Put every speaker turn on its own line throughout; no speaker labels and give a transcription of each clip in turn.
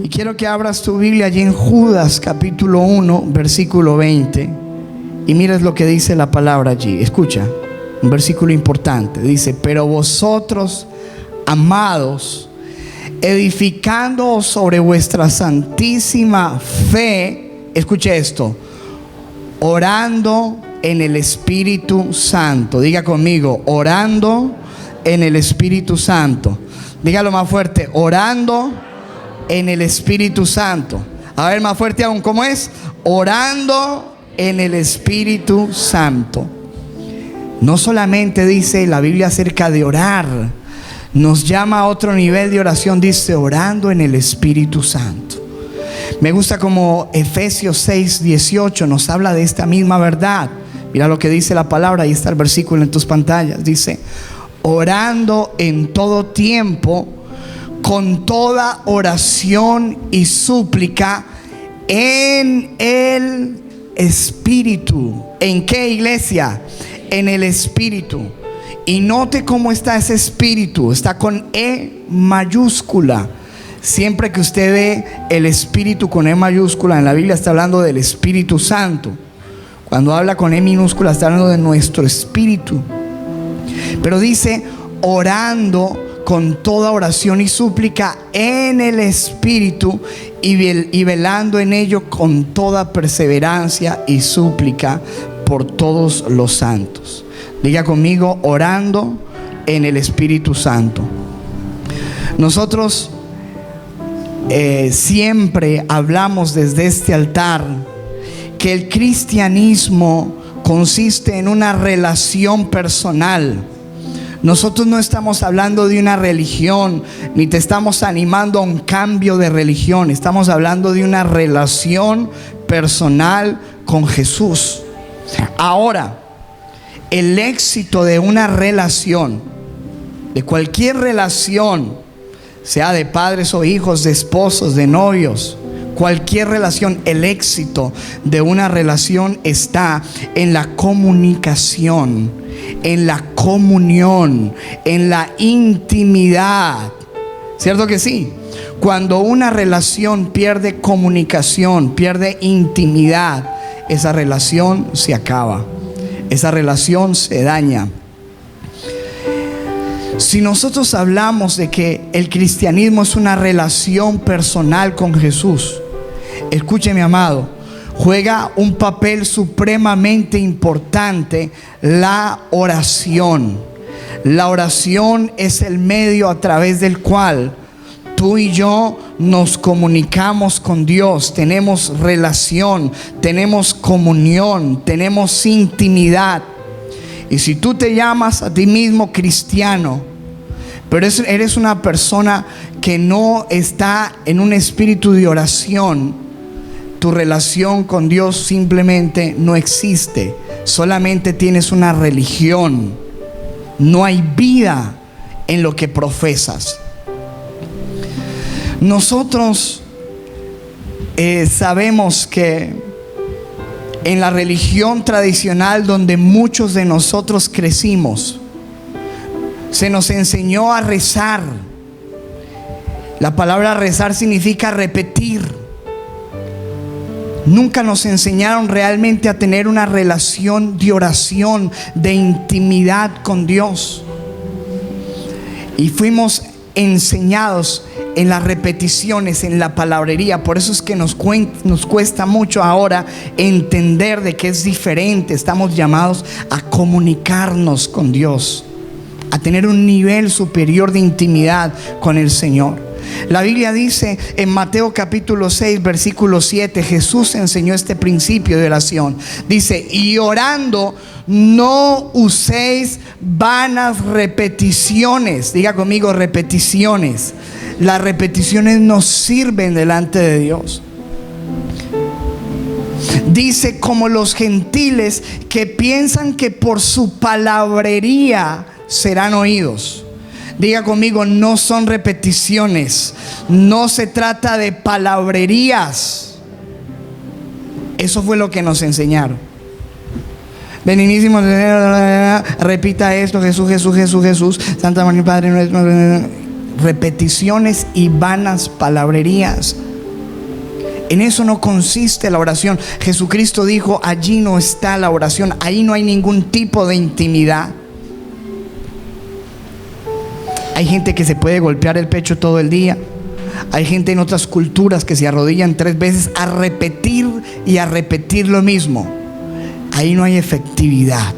Y quiero que abras tu Biblia allí en Judas capítulo 1 versículo 20 y mires lo que dice la palabra allí. Escucha, un versículo importante. Dice: pero vosotros, amados, edificándoos sobre vuestra santísima fe, escuche esto, orando en el Espíritu Santo. Diga conmigo: orando en el Espíritu Santo. Dígalo más fuerte: orando en el Espíritu Santo. A ver, más fuerte aún, ¿cómo es? Orando en el Espíritu Santo. No solamente dice la Biblia acerca de orar, nos llama a otro nivel de oración. Dice: orando en el Espíritu Santo. Me gusta como Efesios 6:18 nos habla de esta misma verdad. Mira lo que dice la palabra, ahí está el versículo en tus pantallas. Dice: orando en todo tiempo, con toda oración y súplica en el Espíritu. ¿En qué, iglesia? En el Espíritu. Y note cómo está ese Espíritu. Está con E mayúscula. Siempre que usted ve el Espíritu con E mayúscula en la Biblia, está hablando del Espíritu Santo. Cuando habla con E minúscula, está hablando de nuestro espíritu. Pero dice: orando con toda oración y súplica en el Espíritu, y velando en ello con toda perseverancia y súplica por todos los santos. Diga conmigo: orando en el Espíritu Santo. Nosotros siempre hablamos desde este altar que el cristianismo consiste en una relación personal. Nosotros no estamos hablando de una religión, ni te estamos animando a un cambio de religión. Estamos hablando de una relación personal con Jesús. Ahora, el éxito de una relación, de cualquier relación, sea de padres o hijos, de esposos, de novios, cualquier relación, el éxito de una relación está en la comunicación, en la comunión, en la intimidad. ¿Cierto que sí? Cuando una relación pierde comunicación, pierde intimidad, esa relación se acaba, esa relación se daña. Si nosotros hablamos de que el cristianismo es una relación personal con Jesús, escúcheme, amado, juega un papel supremamente importante la oración. La oración es el medio a través del cual tú y yo nos comunicamos con Dios. Tenemos relación, tenemos comunión, tenemos intimidad. Y si tú te llamas a ti mismo cristiano, pero eres una persona que no está en un espíritu de oración, tu relación con Dios simplemente no existe. Solamente tienes una religión. No hay vida en lo que profesas. Nosotros sabemos que en la religión tradicional donde muchos de nosotros crecimos, se nos enseñó a rezar. La palabra rezar significa repetir. Nunca nos enseñaron realmente a tener una relación de oración, de intimidad con Dios. Y fuimos enseñados en las repeticiones, en la palabrería. Por eso es que nos cuesta mucho ahora entender de que es diferente. Estamos llamados a comunicarnos con Dios, a tener un nivel superior de intimidad con el Señor. La Biblia dice en Mateo capítulo 6 versículo 7, Jesús enseñó este principio de oración. Dice: y orando no uséis vanas repeticiones. Diga conmigo: repeticiones. Las repeticiones no sirven delante de Dios. Dice: como los gentiles que piensan que por su palabrería serán oídos. Diga conmigo: no son repeticiones. No se trata de palabrerías. Eso fue lo que nos enseñaron. Beninísimo, repita esto: Jesús, Jesús, Jesús, Jesús, Santa María, Padre nuestro. Repeticiones y vanas palabrerías En eso no consiste la oración. Jesucristo dijo, allí no está la oración, ahí no hay ningún tipo de intimidad. Hay gente que se puede golpear el pecho todo el día. Hay gente en otras culturas que se arrodillan 3 veces a repetir y a repetir lo mismo. Ahí no hay efectividad.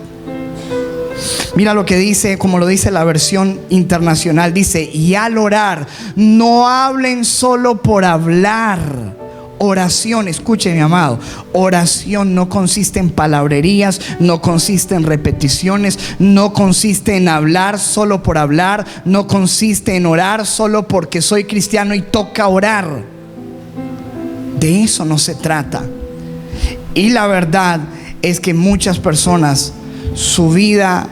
Mira lo que dice, como lo dice la versión internacional, dice: y al orar, no hablen solo por hablar. Oración, escuche mi amado, oración no consiste en palabrerías, no consiste en repeticiones, no consiste en hablar solo por hablar, no consiste en orar solo porque soy cristiano y toca orar. De eso no se trata. Y la verdad es que muchas personas, su vida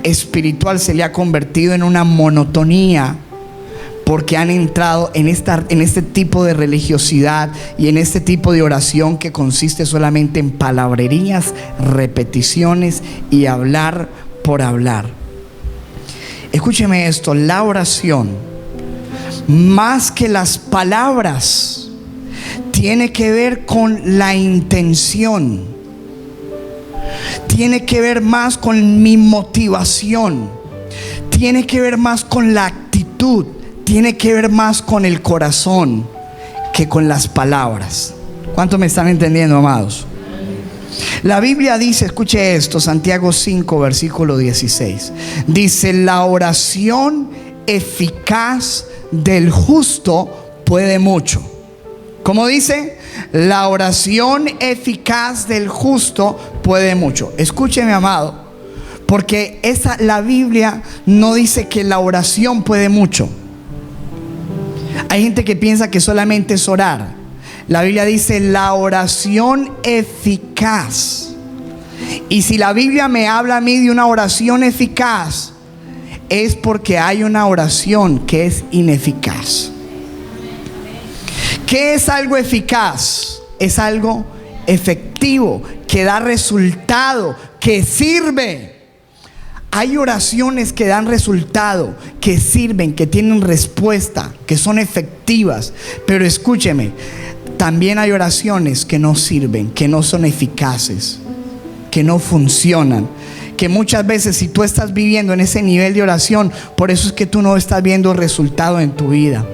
espiritual se le ha convertido en una monotonía, porque han entrado en este tipo de religiosidad y en este tipo de oración que consiste solamente en palabrerías, repeticiones y hablar por hablar. Escúcheme esto: la oración, más que las palabras, tiene que ver con la intención, tiene que ver más con mi motivación, tiene que ver más con la actitud, tiene que ver más con el corazón que con las palabras. ¿Cuánto me están entendiendo, amados? La Biblia dice, escuche esto, Santiago 5, versículo 16. Dice: la oración eficaz del justo puede mucho. ¿Cómo dice? La oración eficaz del justo puede mucho. Escúcheme, amado, porque la Biblia no dice que la oración puede mucho. Hay gente que piensa que solamente es orar. La Biblia dice la oración eficaz. Y si la Biblia me habla a mí de una oración eficaz, es porque hay una oración que es ineficaz. ¿Qué es algo eficaz? Es algo efectivo, que da resultado, que sirve. Hay oraciones que dan resultado, que sirven, que tienen respuesta, que son efectivas. Pero escúcheme, también hay oraciones que no sirven, que no son eficaces, que no funcionan, que muchas veces, si tú estás viviendo en ese nivel de oración, por eso es que tú no estás viendo resultado en tu vida.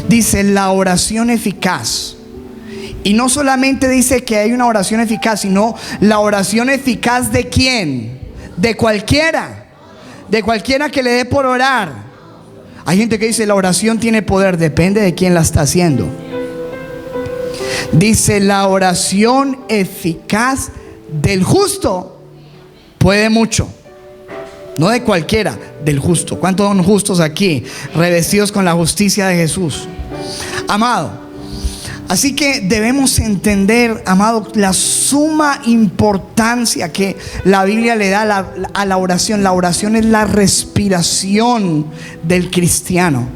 Dice la oración eficaz. Y no solamente dice que hay una oración eficaz, sino la oración eficaz ¿de quién? De cualquiera que le dé por orar. Hay gente que dice la oración tiene poder. Depende de quién la está haciendo. Dice la oración eficaz del justo puede mucho. No de cualquiera, del justo. ¿Cuántos son justos aquí? Revestidos con la justicia de Jesús. Amado, así que debemos entender, amado, la suma importancia que la Biblia le da a la oración. La oración es la respiración del cristiano.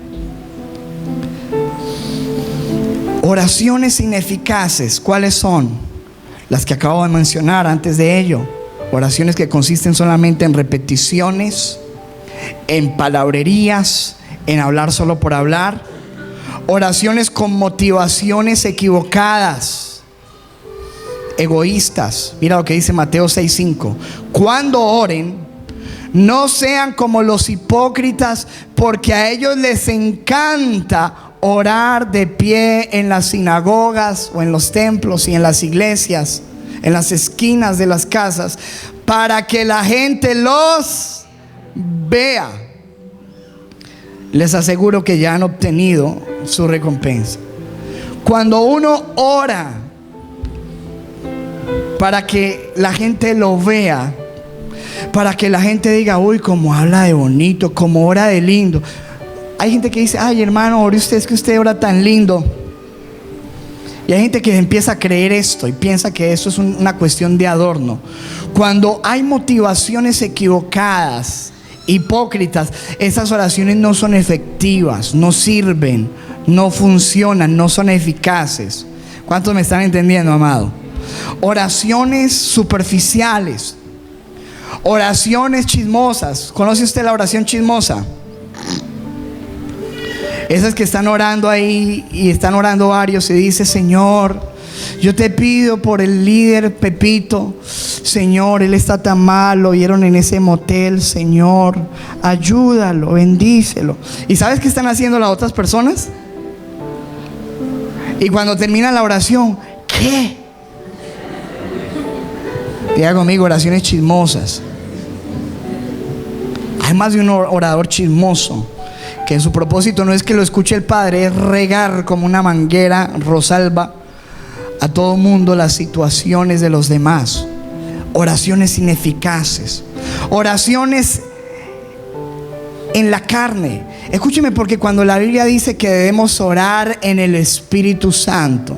Oraciones ineficaces, ¿cuáles son? Las que acabo de mencionar antes de ello. Oraciones que consisten solamente en repeticiones, en palabrerías, en hablar solo por hablar. Oraciones con motivaciones equivocadas, egoístas. Mira lo que dice Mateo 6:5. Cuando oren, no sean como los hipócritas, porque a ellos les encanta orar de pie en las sinagogas o en los templos y en las iglesias, en las esquinas de las casas, para que la gente los vea. Les aseguro que ya han obtenido su recompensa. Cuando uno ora para que la gente lo vea, para que la gente diga: uy, cómo habla de bonito, cómo ora de lindo. Hay gente que dice: ay, hermano, ore usted, es que usted ora tan lindo. Y hay gente que empieza a creer esto y piensa que esto es una cuestión de adorno. Cuando hay motivaciones equivocadas, hipócritas, esas oraciones no son efectivas, no sirven, no funcionan, no son eficaces. ¿Cuántos me están entendiendo, amado? Oraciones superficiales, oraciones chismosas. ¿Conoce usted la oración chismosa? Esas que están orando ahí y están orando varios y dice: Señor, yo te pido por el líder Pepito, Señor, él está tan mal, lo vieron en ese motel, Señor, ayúdalo, bendícelo. ¿Y sabes qué están haciendo las otras personas? Y cuando termina la oración, ¿qué? Diga conmigo, oraciones chismosas. Hay más de un orador chismoso que su propósito no es que lo escuche el Padre, es regar como una manguera Rosalba a todo mundo las situaciones de los demás. Oraciones ineficaces, oraciones en la carne. Escúcheme, porque cuando la Biblia dice que debemos orar en el Espíritu Santo,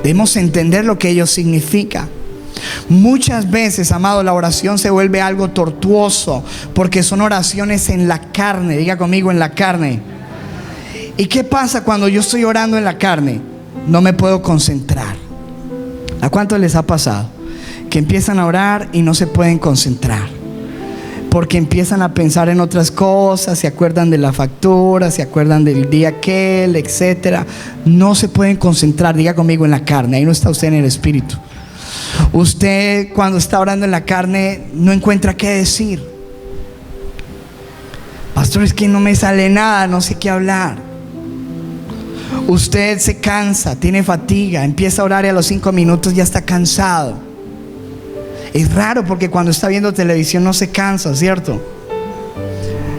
debemos entender lo que ello significa. Muchas veces, amado, la oración se vuelve algo tortuoso porque son oraciones en la carne. Diga conmigo, en la carne. ¿Y qué pasa cuando yo estoy orando en la carne? No me puedo concentrar. ¿A cuántos les ha pasado que empiezan a orar y no se pueden concentrar? Porque empiezan a pensar en otras cosas, se acuerdan de la factura, se acuerdan del día aquel, etcétera. No se pueden concentrar. Diga conmigo, en la carne. Ahí no está usted en el Espíritu. Usted, cuando está orando en la carne, no encuentra qué decir. Pastor, es que no me sale nada, no sé qué hablar. Usted se cansa, tiene fatiga, empieza a orar y a los 5 minutos ya está cansado. Es raro porque cuando está viendo televisión no se cansa, ¿cierto?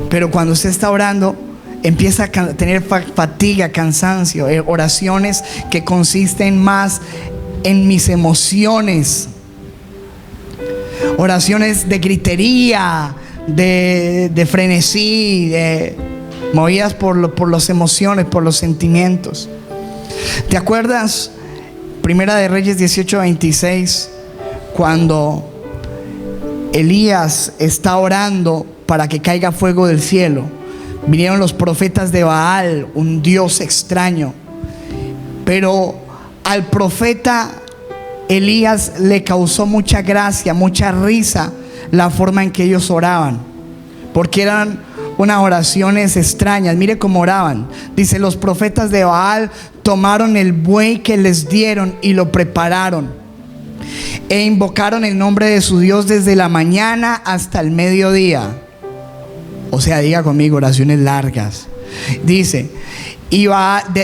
Pero cuando usted está orando, empieza a tener fatiga, cansancio. Oraciones que consisten más en mis emociones, oraciones de gritería, de frenesí, movidas por las emociones, por los sentimientos. ¿Te acuerdas? Primera de Reyes 18:26, cuando Elías está orando para que caiga fuego del cielo. Vinieron los profetas de Baal, un dios extraño, pero al profeta Elías le causó mucha gracia, mucha risa la forma en que ellos oraban, porque eran unas oraciones extrañas. Mire cómo oraban. Dice: los profetas de Baal tomaron el buey que les dieron y lo prepararon e invocaron el nombre de su Dios desde la mañana hasta el mediodía. O sea, diga conmigo, oraciones largas. Dice: y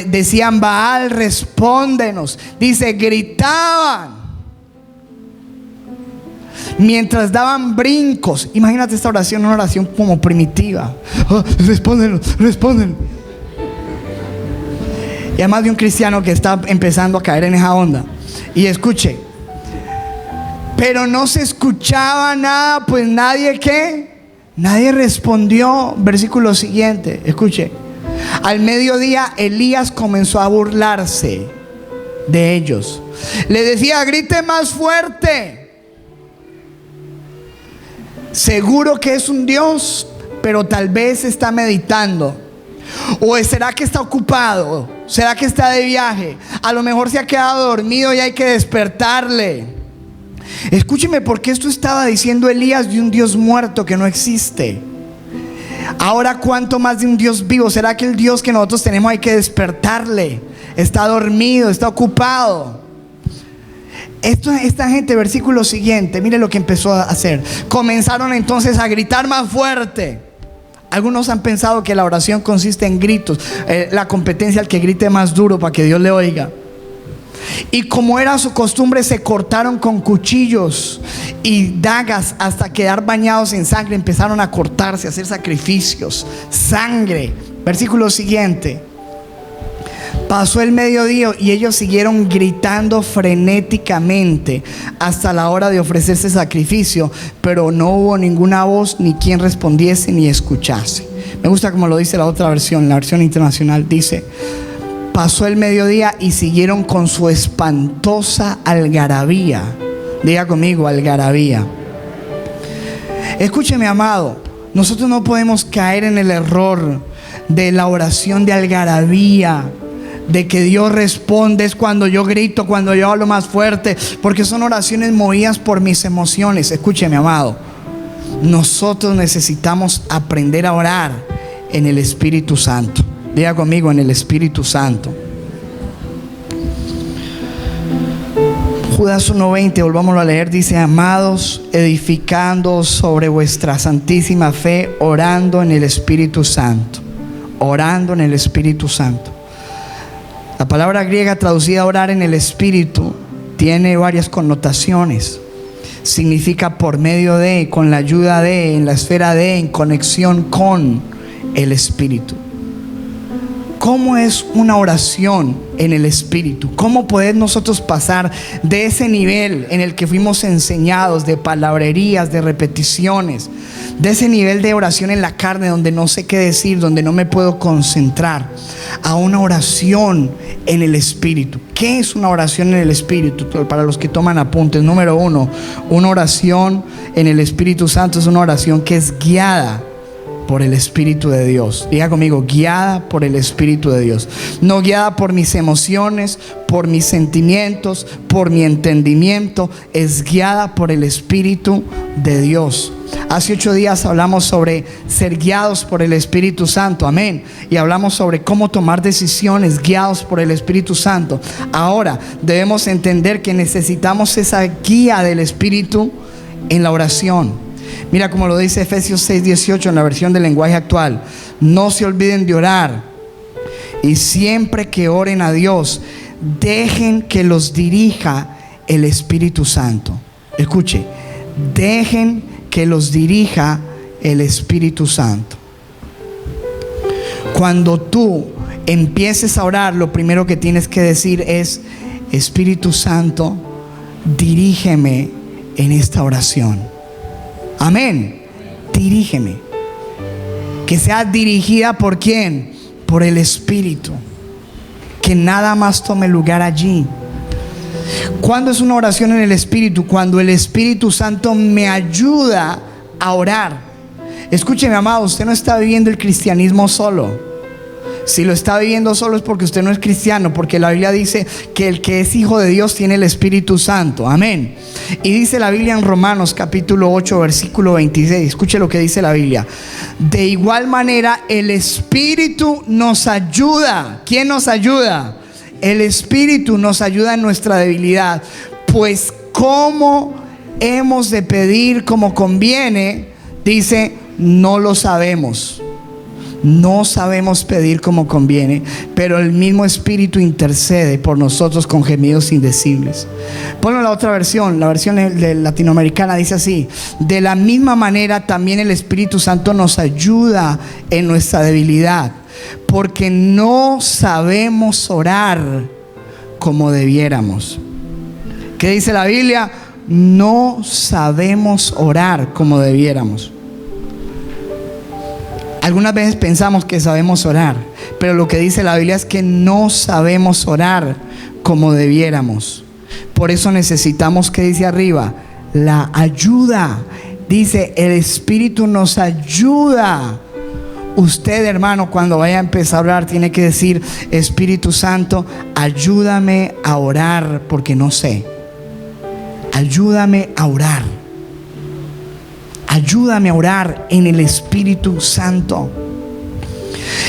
decían: Baal, respóndenos. Dice: gritaban mientras daban brincos. Imagínate esta oración, una oración como primitiva. Oh, respóndenos, respóndenos. Y además de un cristiano que está empezando a caer en esa onda. Y escuche: pero no se escuchaba nada, pues nadie, ¿qué? Nadie respondió. Versículo siguiente, escuche: al mediodía Elías comenzó a burlarse de ellos. Le decía: grite más fuerte. Seguro que es un Dios, pero tal vez está meditando. ¿O será que está ocupado? ¿Será que está de viaje? A lo mejor se ha quedado dormido y hay que despertarle. Escúcheme, porque esto estaba diciendo Elías de un Dios muerto que no existe. Ahora, ¿cuánto más de un Dios vivo? ¿Será que el Dios que nosotros tenemos hay que despertarle? Está dormido, está ocupado. Esta gente, versículo siguiente, mire lo que empezó a hacer. Comenzaron entonces a gritar más fuerte. Algunos han pensado que la oración consiste en gritos, la competencia al que grite más duro para que Dios le oiga. Y como era su costumbre, se cortaron con cuchillos y dagas hasta quedar bañados en sangre. Empezaron a cortarse, a hacer sacrificios, sangre. Versículo siguiente: pasó el mediodía y ellos siguieron gritando frenéticamente hasta la hora de ofrecerse sacrificio, pero no hubo ninguna voz, ni quien respondiese ni escuchase. Me gusta como lo dice la otra versión, la versión internacional. Dice: pasó el mediodía y siguieron con su espantosa algarabía. Diga conmigo, algarabía. Escúcheme, amado, nosotros no podemos caer en el error de la oración de algarabía, de que Dios responde es cuando yo grito, cuando yo hablo más fuerte, porque son oraciones movidas por mis emociones. Escúcheme, amado, nosotros necesitamos aprender a orar en el Espíritu Santo. Diga conmigo, en el Espíritu Santo. Judas 1:20, volvámoslo a leer, dice: amados, edificando sobre vuestra santísima fe, orando en el Espíritu Santo. Orando en el Espíritu Santo. La palabra griega traducida orar en el Espíritu tiene varias connotaciones. Significa por medio de, con la ayuda de, en la esfera de, en conexión con el Espíritu. ¿Cómo es una oración en el Espíritu? ¿Cómo poder nosotros pasar de ese nivel en el que fuimos enseñados, de palabrerías, de repeticiones, de ese nivel de oración en la carne donde no sé qué decir, donde no me puedo concentrar, a una oración en el Espíritu? ¿Qué es una oración en el Espíritu? Para los que toman apuntes, número 1, una oración en el Espíritu Santo es una oración que es guiada por el Espíritu de Dios. Diga conmigo, guiada por el Espíritu de Dios. No guiada por mis emociones, por mis sentimientos, por mi entendimiento. Es guiada por el Espíritu de Dios. Hace 8 días hablamos sobre ser guiados por el Espíritu Santo, amén. Y hablamos sobre cómo tomar decisiones guiados por el Espíritu Santo. Ahora debemos entender que necesitamos esa guía del Espíritu en la oración. Mira como lo dice Efesios 6:18 en la versión del lenguaje actual: no se olviden de orar, y siempre que oren a Dios, dejen que los dirija el Espíritu Santo. Escuche, dejen que los dirija el Espíritu Santo. Cuando tú empieces a orar, lo primero que tienes que decir es: Espíritu Santo, dirígeme en esta oración. Amén. Dirígeme. Que sea dirigida por ¿quién? Por el Espíritu. Que nada más tome lugar allí. ¿Cuándo es una oración en el Espíritu? Cuando el Espíritu Santo me ayuda a orar. Escúcheme, amado, usted no está viviendo el cristianismo solo. Si lo está viviendo solo es porque usted no es cristiano, porque la Biblia dice que el que es hijo de Dios tiene el Espíritu Santo, amén. Y dice la Biblia en Romanos capítulo 8 versículo 26, escuche lo que dice la Biblia: de igual manera el Espíritu nos ayuda. ¿Quién nos ayuda? El Espíritu nos ayuda en nuestra debilidad. Pues ¿cómo hemos de pedir como conviene? Dice, no lo sabemos. No sabemos pedir como conviene, pero el mismo Espíritu intercede por nosotros con gemidos indecibles. Ponlo en la otra versión, la versión latinoamericana, dice así: de la misma manera también el Espíritu Santo nos ayuda en nuestra debilidad, porque no sabemos orar como debiéramos. ¿Qué dice la Biblia? No sabemos orar como debiéramos. Algunas veces pensamos que sabemos orar, pero lo que dice la Biblia es que no sabemos orar como debiéramos. Por eso necesitamos, ¿qué dice arriba? La ayuda. Dice, el Espíritu nos ayuda. Usted, hermano, cuando vaya a empezar a orar, tiene que decir: Espíritu Santo, ayúdame a orar porque no sé. Ayúdame a orar. Ayúdame a orar en el Espíritu Santo.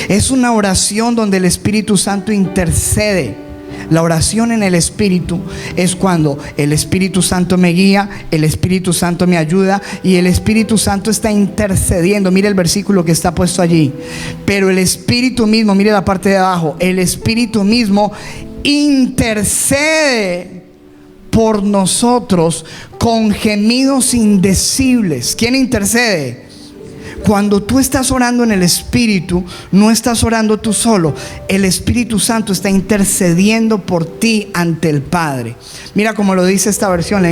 Es una oración donde el Espíritu Santo intercede. La oración en el Espíritu es cuando el Espíritu Santo me guía, el Espíritu Santo me ayuda y el Espíritu Santo está intercediendo. Mire el versículo que está puesto allí. Pero el Espíritu mismo, mire la parte de abajo, el Espíritu mismo intercede por nosotros con gemidos indecibles. ¿Quién intercede? Cuando tú estás orando en el Espíritu, no estás orando tú solo. El Espíritu Santo está intercediendo por ti ante el Padre. Mira cómo lo dice esta versión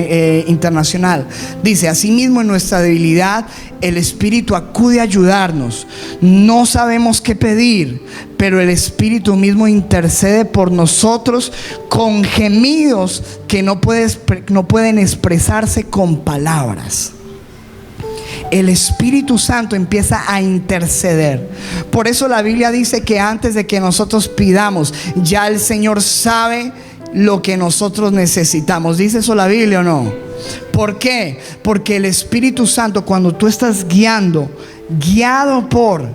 internacional. Dice: asimismo en nuestra debilidad el Espíritu acude a ayudarnos. No sabemos qué pedir, pero el Espíritu mismo intercede por nosotros con gemidos que no pueden expresarse con palabras. El Espíritu Santo empieza a interceder. Por eso la Biblia dice que antes de que nosotros pidamos, ya el Señor sabe lo que nosotros necesitamos. ¿Dice eso la Biblia o no? ¿Por qué? Porque el Espíritu Santo, cuando tú estás guiado por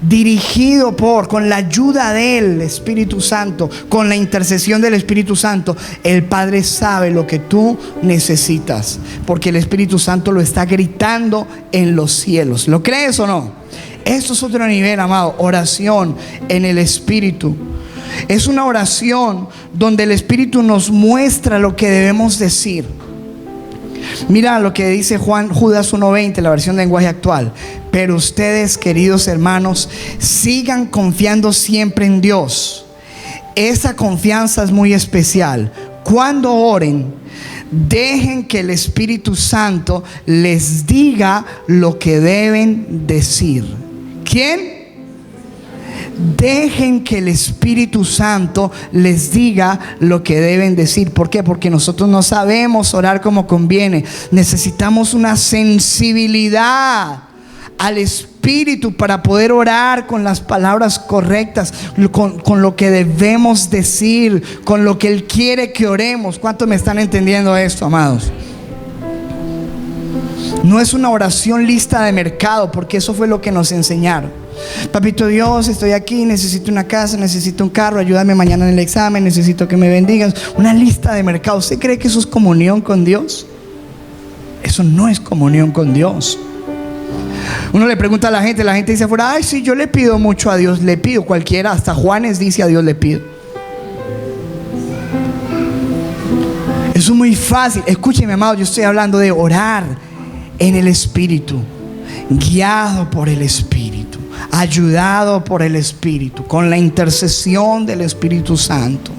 dirigido con la ayuda del Espíritu Santo, con la intercesión del Espíritu Santo, el Padre sabe lo que tú necesitas, porque el Espíritu Santo lo está gritando en los cielos. ¿Lo crees o no? Esto es otro nivel, amado. Oración en el Espíritu. Es una oración donde el Espíritu nos muestra lo que debemos decir. Mira lo que dice Judas 1:20, la versión de lenguaje actual. Pero ustedes, queridos hermanos, sigan confiando siempre en Dios. Esa confianza es muy especial. Cuando oren, dejen que el Espíritu Santo les diga lo que deben decir. ¿Quién? Dejen que el Espíritu Santo les diga lo que deben decir. ¿Por qué? Porque nosotros no sabemos orar como conviene. Necesitamos una sensibilidad al Espíritu para poder orar con las palabras correctas, con lo que debemos decir, con lo que Él quiere que oremos. ¿Cuántos me están entendiendo esto, amados? No es una oración lista de mercado, porque eso fue lo que nos enseñaron. Papito Dios, estoy aquí, necesito una casa, necesito un carro, ayúdame mañana en el examen, necesito que me bendigas. Una lista de mercado. ¿Usted cree que eso es comunión con Dios? Eso no es comunión con Dios. Uno le pregunta a la gente dice afuera: ay, sí, yo le pido mucho a Dios. Le pido, cualquiera, hasta Juanes dice a Dios le pido. Eso es muy fácil. Escúcheme, amado, yo estoy hablando de orar en el Espíritu, guiado por el Espíritu, ayudado por el Espíritu, con la intercesión del Espíritu Santo,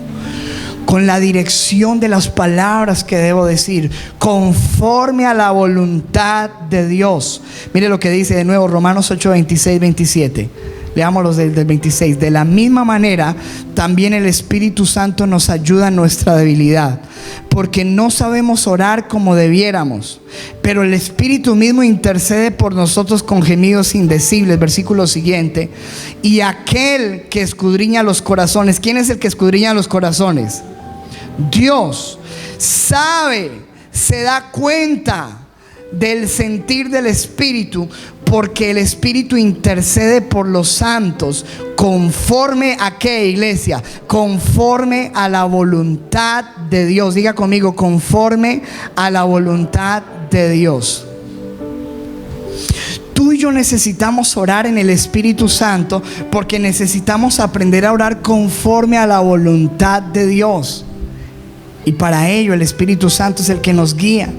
con la dirección de las palabras que debo decir, conforme a la voluntad de Dios. Mire lo que dice de nuevo Romanos 8, 26, 27. Leámoslo desde el 26. De la misma manera, también el Espíritu Santo nos ayuda en nuestra debilidad, porque no sabemos orar como debiéramos, pero el Espíritu mismo intercede por nosotros con gemidos indecibles. Versículo siguiente. Y aquel que escudriña los corazones. ¿Quién es el que escudriña los corazones? Dios sabe, se da cuenta del sentir del Espíritu, porque el Espíritu intercede por los santos conforme a qué, iglesia, conforme a la voluntad de Dios. Diga conmigo: conforme a la voluntad de Dios. Tú y yo necesitamos orar en el Espíritu Santo, porque necesitamos aprender a orar conforme a la voluntad de Dios, y para ello el Espíritu Santo es el que nos guía.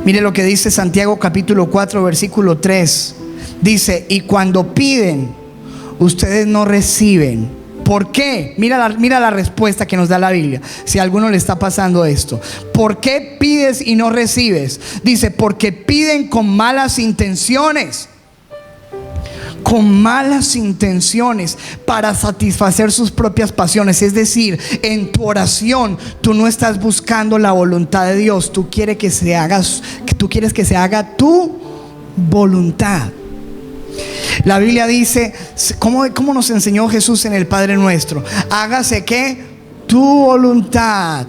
Mire lo que dice Santiago capítulo 4 versículo 3. Dice: y cuando piden, ustedes no reciben. ¿Por qué? Mira la respuesta que nos da la Biblia, si a alguno le está pasando esto. ¿Por qué pides y no recibes? Dice: porque piden con malas intenciones. Con malas intenciones, para satisfacer sus propias pasiones. Es decir, en tu oración tú no estás buscando la voluntad de Dios. Tú quieres que se haga tu voluntad. La Biblia dice, ¿cómo nos enseñó Jesús en el Padre Nuestro? Hágase ¿qué? Tu voluntad,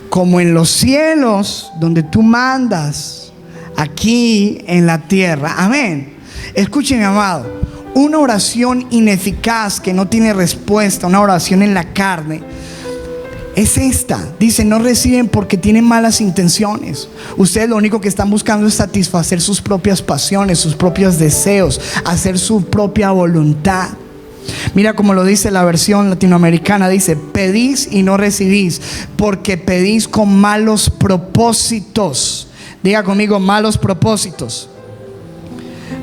como en los cielos, donde tú mandas, aquí en la tierra. Amén. Escúcheme, amado, una oración ineficaz que no tiene respuesta, una oración en la carne, es esta. Dice: no reciben porque tienen malas intenciones. Ustedes lo único que están buscando es satisfacer sus propias pasiones, sus propios deseos, hacer su propia voluntad. Mira como lo dice la versión latinoamericana. Dice: pedís y no recibís, porque pedís con malos propósitos. Diga conmigo: malos propósitos,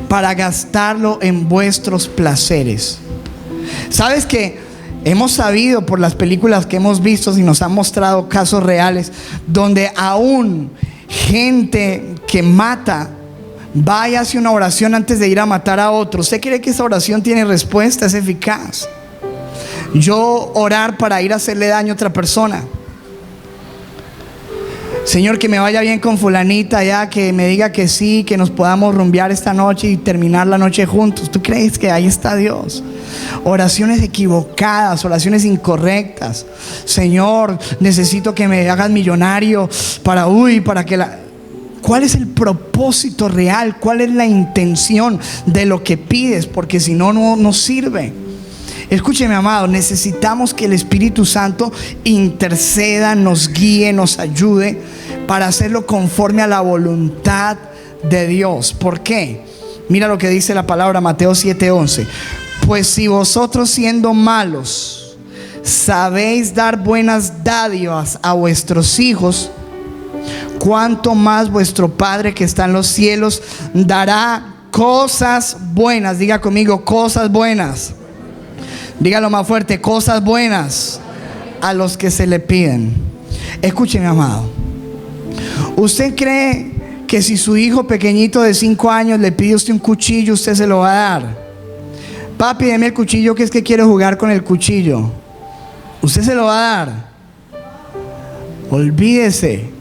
para gastarlo en vuestros placeres. ¿Sabes que hemos sabido por las películas que hemos visto y nos han mostrado casos reales donde aún gente que mata va y hace una oración antes de ir a matar a otro? ¿Usted cree que esa oración tiene respuesta? ¿Es eficaz? Yo orar para ir a hacerle daño a otra persona. Señor, que me vaya bien con fulanita, ya que me diga que sí, que nos podamos rumbear esta noche y terminar la noche juntos. ¿Tú crees que ahí está Dios? Oraciones equivocadas, oraciones incorrectas. Señor, necesito que me hagas millonario para que la... cuál es el propósito real, cuál es la intención de lo que pides, porque si no, no sirve. Escúcheme, amado, necesitamos que el Espíritu Santo interceda, nos guíe, nos ayude para hacerlo conforme a la voluntad de Dios. ¿Por qué? Mira lo que dice la palabra, Mateo 7:11. Pues si vosotros, siendo malos, sabéis dar buenas dádivas a vuestros hijos, cuánto más vuestro Padre que está en los cielos dará cosas buenas. Diga conmigo, cosas buenas. Dígalo más fuerte, cosas buenas a los que se le piden. Escúcheme, amado. ¿Usted cree que si su hijo pequeñito de 5 años le pide a usted un cuchillo, usted se lo va a dar? Papi, deme el cuchillo, que es que quiero jugar con el cuchillo. ¿Usted se lo va a dar? Olvídese,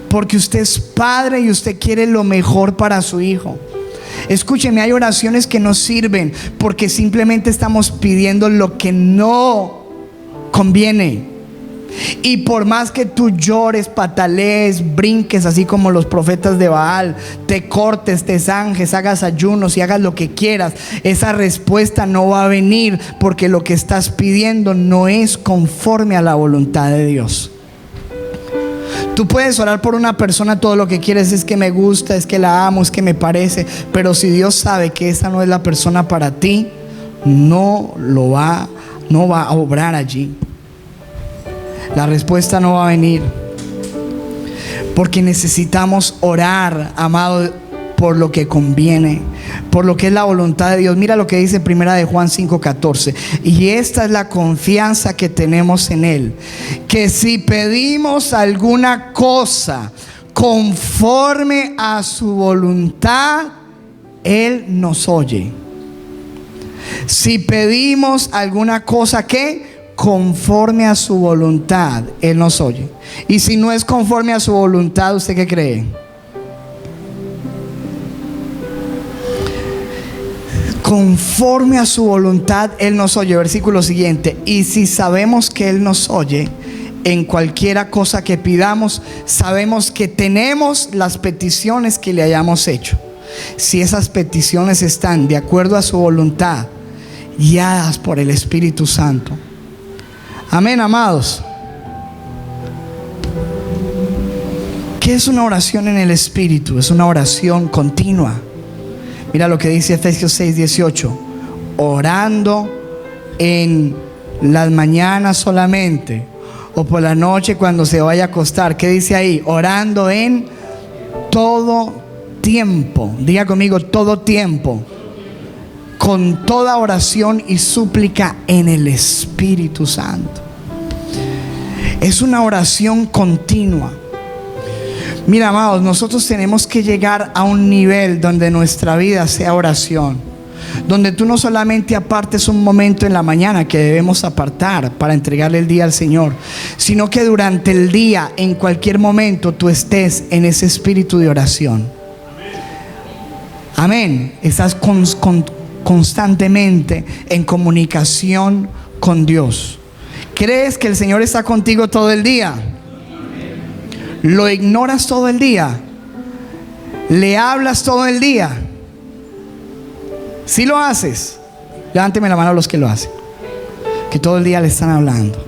porque usted es padre y usted quiere lo mejor para su hijo. Escúcheme, hay oraciones que no sirven porque simplemente estamos pidiendo lo que no conviene. Y por más que tú llores, patalees, brinques, así como los profetas de Baal, te cortes, te zanjes, hagas ayunos y hagas lo que quieras, esa respuesta no va a venir, porque lo que estás pidiendo no es conforme a la voluntad de Dios. Tú puedes orar por una persona, todo lo que quieres es que me gusta, es que la amo, es que me parece, pero si Dios sabe que esa no es la persona para ti, no va a obrar allí. La respuesta no va a venir, porque necesitamos orar, amado, por lo que conviene, por lo que es la voluntad de Dios. Mira lo que dice Primera de Juan 5:14. Y esta es la confianza que tenemos en Él, que si pedimos alguna cosa conforme a su voluntad, Él nos oye. Si pedimos alguna cosa que conforme a su voluntad, Él nos oye. Y si no es conforme a su voluntad, ¿usted qué cree? Conforme a su voluntad, Él nos oye. Versículo siguiente. Y si sabemos que Él nos oye en cualquiera cosa que pidamos, sabemos que tenemos las peticiones que le hayamos hecho. Si esas peticiones están de acuerdo a su voluntad, guiadas por el Espíritu Santo. Amén, amados. ¿Qué es una oración en el Espíritu? Es una oración continua. Mira lo que dice Efesios 6:18. Orando en las mañanas solamente, o por la noche cuando se vaya a acostar. ¿Qué dice ahí? Orando en todo tiempo. Diga conmigo, todo tiempo. Con toda oración y súplica en el Espíritu Santo. Es una oración continua. Mira, amados, nosotros tenemos que llegar a un nivel donde nuestra vida sea oración, donde tú no solamente apartes un momento en la mañana que debemos apartar para entregarle el día al Señor, sino que durante el día, en cualquier momento, tú estés en ese espíritu de oración. Amén. Estás constantemente en comunicación con Dios. ¿Crees que el Señor está contigo todo el día? ¿Lo ignoras todo el día? ¿Le hablas todo el día? ¿Sí lo haces? Levánteme la mano a los que lo hacen, que todo el día le están hablando.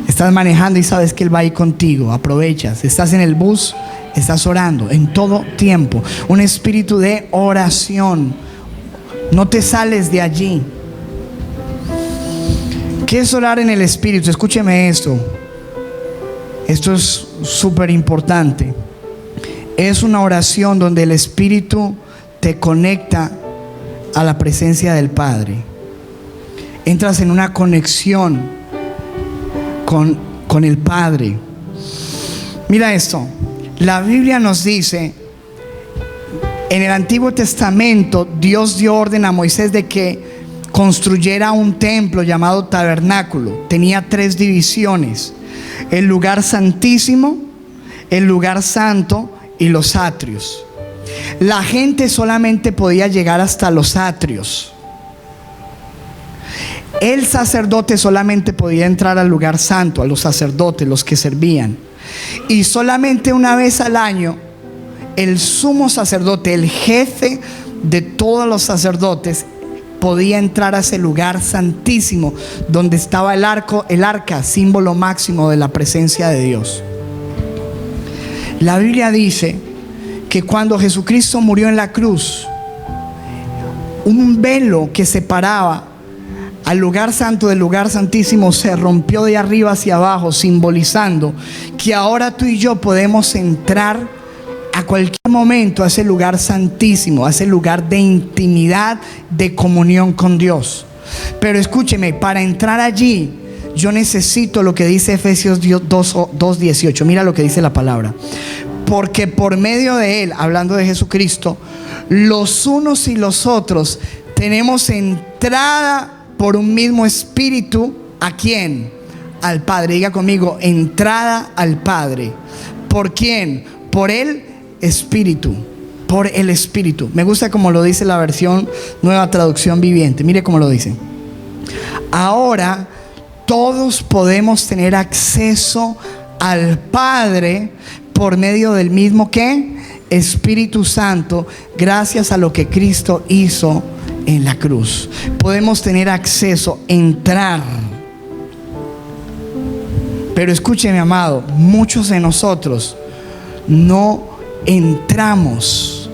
Estás manejando y sabes que Él va ahí contigo. Aprovechas. Estás en el bus, estás orando en todo tiempo. Un espíritu de oración. No te sales de allí. ¿Qué es orar en el Espíritu? Escúcheme esto. Esto es súper importante. Es una oración donde el Espíritu te conecta a la presencia del Padre. Entras en una conexión con el Padre. Mira esto. La Biblia nos dice, en el Antiguo Testamento, Dios dio orden a Moisés de que construyera un templo llamado tabernáculo. Tenía 3 divisiones: el lugar santísimo, el lugar santo y los atrios. La gente solamente podía llegar hasta los atrios. El sacerdote solamente podía entrar al lugar santo, a los sacerdotes, los que servían. Y solamente una vez al año el sumo sacerdote, el jefe de todos los sacerdotes, podía entrar a ese lugar santísimo donde estaba el arca, símbolo máximo de la presencia de Dios. La Biblia dice que cuando Jesucristo murió en la cruz, un velo que separaba al lugar santo del lugar santísimo se rompió de arriba hacia abajo, simbolizando que ahora tú y yo podemos entrar a cualquier momento a ese lugar santísimo, a ese lugar de intimidad, de comunión con Dios. Pero escúcheme, para entrar allí yo necesito lo que dice Efesios 2:18. Mira lo que dice la palabra: porque por medio de Él, hablando de Jesucristo, los unos y los otros tenemos entrada por un mismo espíritu. ¿A quién? Al Padre. Diga conmigo: entrada al Padre. ¿Por quién? Por el Espíritu. Por el Espíritu. Me gusta como lo dice la versión Nueva Traducción Viviente. Mire cómo lo dice: ahora todos podemos tener acceso al Padre por medio del mismo ¿qué? Espíritu Santo, gracias a lo que Cristo hizo en la cruz. Podemos tener acceso, entrar. Pero escúcheme, amado, muchos de nosotros no entramos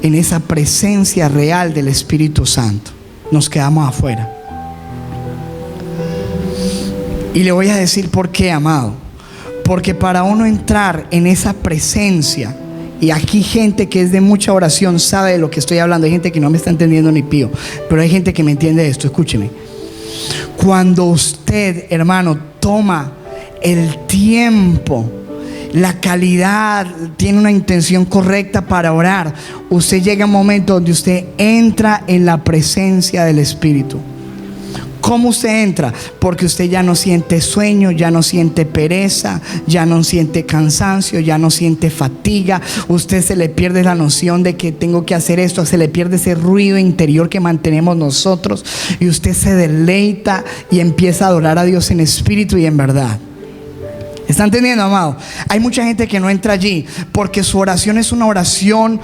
en esa presencia real del Espíritu Santo. Nos quedamos afuera. Y le voy a decir por qué, amado. Porque para uno entrar en esa presencia, y aquí gente que es de mucha oración sabe de lo que estoy hablando. Hay gente que no me está entendiendo ni pío, pero hay gente que me entiende esto. Escúcheme: cuando usted, hermano, toma el tiempo, la calidad, tiene una intención correcta para orar, usted llega a un momento donde usted entra en la presencia del Espíritu. ¿Cómo usted entra? Porque usted ya no siente sueño, ya no siente pereza, ya no siente cansancio, ya no siente fatiga. Usted se le pierde la noción de que tengo que hacer esto, se le pierde ese ruido interior que mantenemos nosotros, y usted se deleita y empieza a adorar a Dios en espíritu y en verdad. ¿Está entendiendo, amado? Hay mucha gente que no entra allí porque su oración es una oración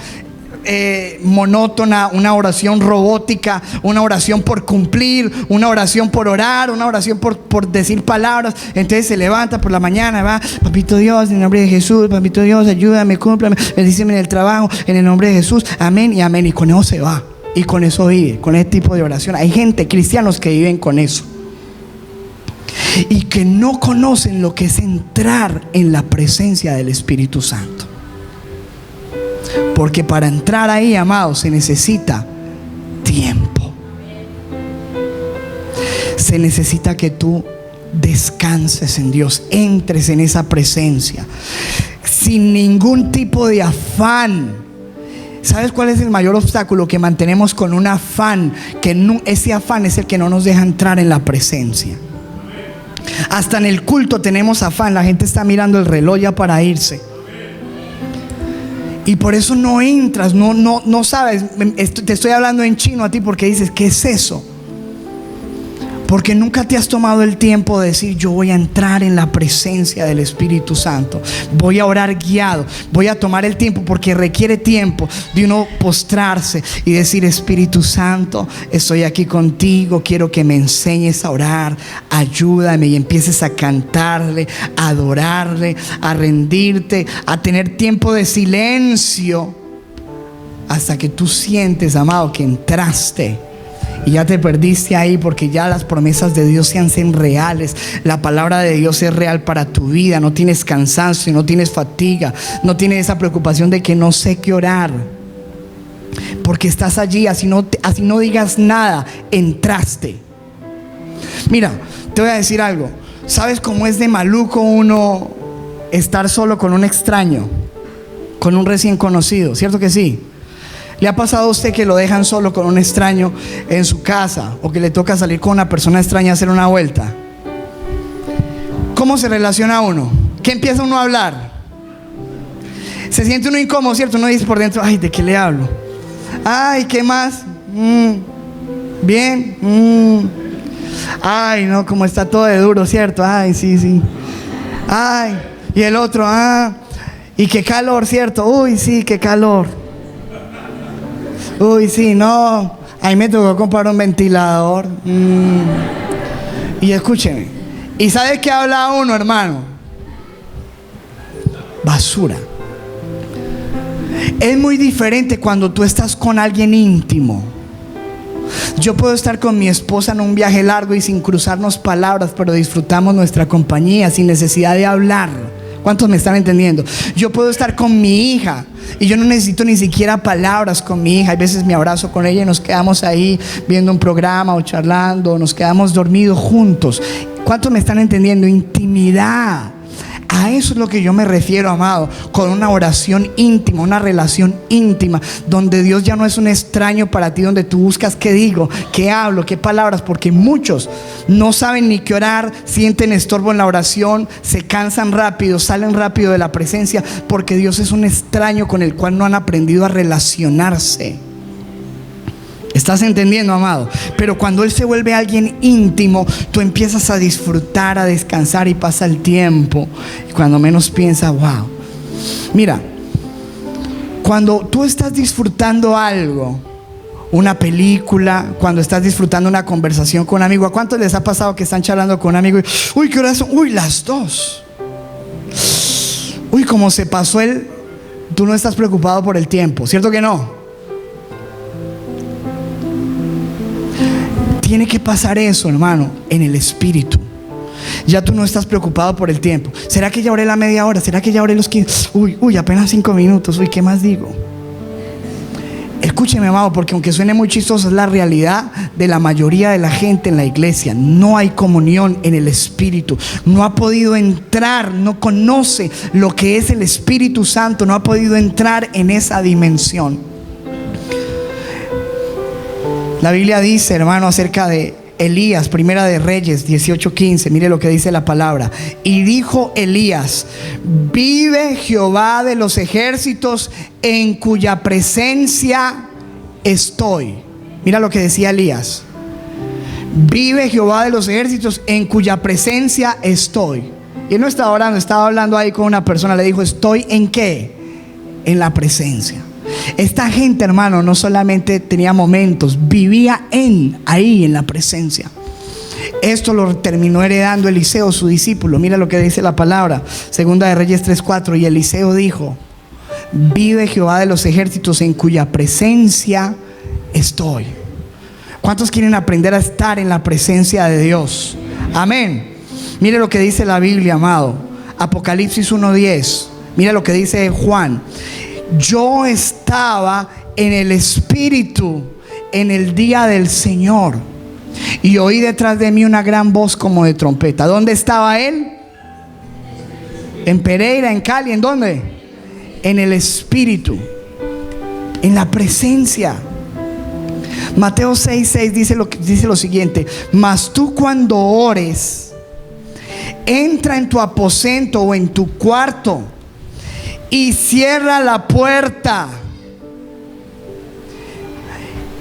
monótona, una oración robótica, una oración por cumplir, una oración por orar, una oración por decir palabras. Entonces se levanta por la mañana, va: papito Dios, en el nombre de Jesús, papito Dios, ayúdame, cúmplame, bendíceme en el trabajo, en el nombre de Jesús, amén y amén. Y con eso se va, y con eso vive, con ese tipo de oración. Hay gente, cristianos, que viven con eso y que no conocen lo que es entrar en la presencia del Espíritu Santo. Porque para entrar ahí, amados, se necesita tiempo. Se necesita que tú descanses en Dios, entres en esa presencia sin ningún tipo de afán. ¿Sabes cuál es el mayor obstáculo? Que mantenemos con un afán, que ese afán es el que no nos deja entrar en la presencia. Hasta en el culto tenemos afán, la gente está mirando el reloj ya para irse. Y por eso no entras, no sabes. Te estoy hablando en chino a ti porque dices: ¿qué es eso? Porque nunca te has tomado el tiempo de decir: yo voy a entrar en la presencia del Espíritu Santo, voy a orar guiado, voy a tomar el tiempo, porque requiere tiempo de uno postrarse y decir: Espíritu Santo, estoy aquí contigo, quiero que me enseñes a orar, ayúdame, y empieces a cantarle, a adorarle, a rendirte, a tener tiempo de silencio, hasta que tú sientes, amado, que entraste. Y ya te perdiste ahí, porque ya las promesas de Dios se hacen reales. La palabra de Dios es real para tu vida. No tienes cansancio, no tienes fatiga, no tienes esa preocupación de que no sé qué orar, porque estás allí, así no digas nada, entraste. Mira, te voy a decir algo. ¿Sabes cómo es de maluco uno estar solo con un extraño, con un recién conocido? ¿Cierto que sí? ¿Le ha pasado a usted que lo dejan solo con un extraño en su casa, o que le toca salir con una persona extraña a hacer una vuelta? ¿Cómo se relaciona uno? ¿Qué empieza uno a hablar? Se siente uno incómodo, ¿cierto? Uno dice por dentro: ay, ¿de qué le hablo? Ay, ¿qué más? Bien. Ay, no, como está todo de duro, ¿cierto? Ay, sí. Ay, y el otro, Y qué calor, ¿cierto? Uy, sí, qué calor. Uy, sí, no. Ahí me tocó comprar un ventilador. Y escúcheme. ¿Y sabe qué habla uno, hermano? Basura. Es muy diferente cuando tú estás con alguien íntimo. Yo puedo estar con mi esposa en un viaje largo y sin cruzarnos palabras, pero disfrutamos nuestra compañía sin necesidad de hablar. ¿Cuántos me están entendiendo? Yo puedo estar con mi hija y yo no necesito ni siquiera palabras con mi hija. Hay veces me abrazo con ella y nos quedamos ahí viendo un programa o charlando, nos quedamos dormidos juntos. ¿Cuántos me están entendiendo? Intimidad. A eso es lo que yo me refiero, amado, con una oración íntima, una relación íntima, donde Dios ya no es un extraño para ti, donde tú buscas qué digo, qué hablo, qué palabras, porque muchos no saben ni qué orar, sienten estorbo en la oración, se cansan rápido, salen rápido de la presencia, porque Dios es un extraño con el cual no han aprendido a relacionarse. ¿Estás entendiendo, amado? Pero cuando Él se vuelve alguien íntimo, tú empiezas a disfrutar, a descansar y pasa el tiempo. Y cuando menos piensas, wow. Mira, cuando tú estás disfrutando algo, una película, cuando estás disfrutando una conversación con un amigo, ¿a cuántos les ha pasado que están charlando con un amigo y, uy, qué horas son? Uy, las 2. Uy, cómo se pasó tú no estás preocupado por el tiempo, ¿cierto que no? Tiene que pasar eso, hermano, en el espíritu. Ya tú no estás preocupado por el tiempo. ¿Será que ya oré la media hora? ¿Será que ya oré los 15? Uy, apenas 5 minutos. Uy, ¿qué más digo? Escúcheme, amado, porque aunque suene muy chistoso, es la realidad de la mayoría de la gente en la iglesia. No hay comunión en el espíritu. No ha podido entrar, no conoce lo que es el Espíritu Santo. No ha podido entrar en esa dimensión. La Biblia dice, hermano, acerca de Elías, Primera de Reyes 18:15. Mire lo que dice la palabra. Y dijo Elías: vive Jehová de los ejércitos, en cuya presencia estoy. Mira lo que decía Elías: vive Jehová de los ejércitos, en cuya presencia estoy. Y él no estaba orando, estaba hablando ahí con una persona. Le dijo: ¿estoy en qué? En la presencia. Esta gente, hermano, no solamente tenía momentos, vivía ahí en la presencia. Esto lo terminó heredando Eliseo, su discípulo. Mira lo que dice la palabra, Segunda de Reyes 3:4. Y Eliseo dijo: vive Jehová de los ejércitos, en cuya presencia estoy. ¿Cuántos quieren aprender a estar en la presencia de Dios? Amén. Mire lo que dice la Biblia, amado. Apocalipsis 1:10. Mira lo que dice Juan: yo estaba en el Espíritu en el día del Señor, y oí detrás de mí una gran voz como de trompeta. ¿Dónde estaba él? En Pereira, en Cali. ¿En dónde? En el Espíritu, en la presencia. Mateo 6:6 dice lo siguiente: mas tú, cuando ores, entra en tu aposento o en tu cuarto y cierra la puerta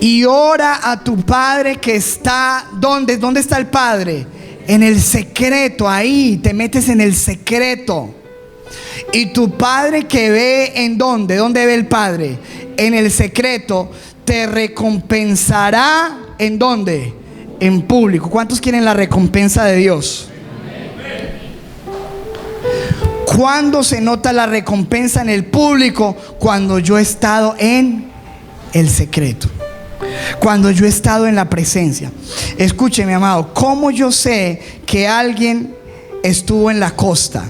y ora a tu Padre que está ¿dónde? ¿Dónde está el Padre? En el secreto. Ahí te metes en el secreto. Y tu Padre que ve ¿en dónde? ¿Dónde ve el Padre? En el secreto. Te recompensará ¿en dónde? En público. ¿Cuántos quieren la recompensa de Dios? ¿Cuándo se nota la recompensa en el público? Cuando yo he estado en el secreto, cuando yo he estado en la presencia. Escúcheme, amado, ¿cómo yo sé que alguien estuvo en la costa?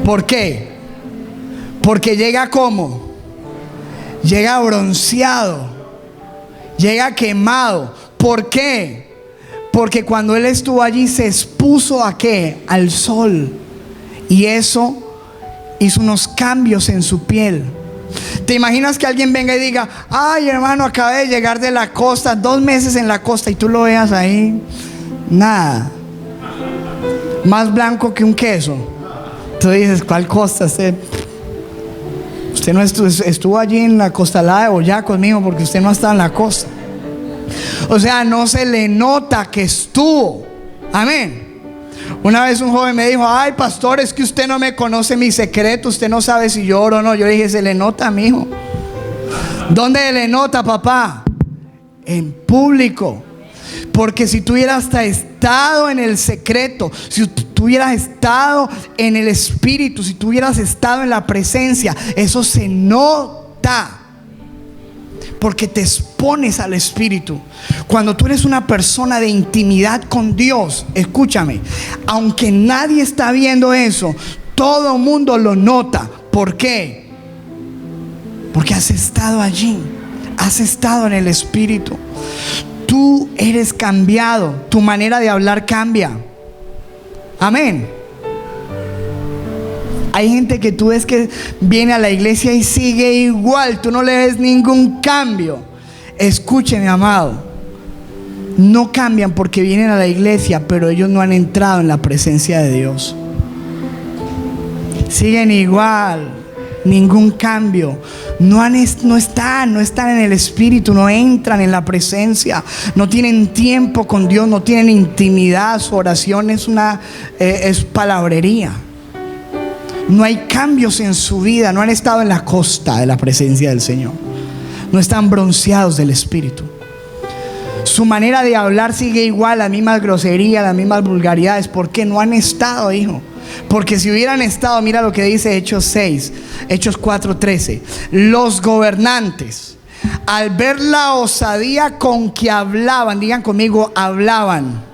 ¿Por qué? Porque llega como, llega bronceado, llega quemado. ¿Por qué? Porque cuando él estuvo allí se expuso ¿a qué? Al sol. Y eso hizo unos cambios en su piel. ¿Te imaginas que alguien venga y diga: ay, hermano, acabé de llegar de la costa, 2 meses en la costa, y tú lo veas ahí? Nada, más blanco que un queso. Tú dices: ¿cuál costa? Usted no estuvo allí en la costalada de Boyá conmigo, porque usted no está en la costa. O sea, no se le nota que estuvo. Amén. Una vez un joven me dijo: ay, pastor, es que usted no me conoce mi secreto, usted no sabe si lloro o no. Yo le dije: se le nota, mijo. ¿Dónde le nota, papá? En público. Porque si tú hubieras hasta estado en el secreto, si tú hubieras estado en el Espíritu, si tú hubieras estado en la presencia, eso se nota. Porque te expones al Espíritu. Cuando tú eres una persona de intimidad con Dios, escúchame, aunque nadie está viendo eso, todo el mundo lo nota. ¿Por qué? Porque has estado allí, has estado en el Espíritu. Tú eres cambiado, tu manera de hablar cambia. Amén. Hay gente que tú ves que viene a la iglesia y sigue igual, tú no le ves ningún cambio. Escúcheme, amado, no cambian porque vienen a la iglesia, pero ellos no han entrado en la presencia de Dios. Siguen igual, ningún cambio. No están en el Espíritu, no entran en la presencia, no tienen tiempo con Dios, no tienen intimidad. Su oración es palabrería. No hay cambios en su vida, no han estado en la costa de la presencia del Señor, no están bronceados del Espíritu. Su manera de hablar sigue igual, las mismas groserías, las mismas vulgaridades. ¿Por qué? No han estado, hijo. Porque si hubieran estado, mira lo que dice Hechos 4:13. Los gobernantes, al ver la osadía con que hablaban, digan conmigo, hablaban.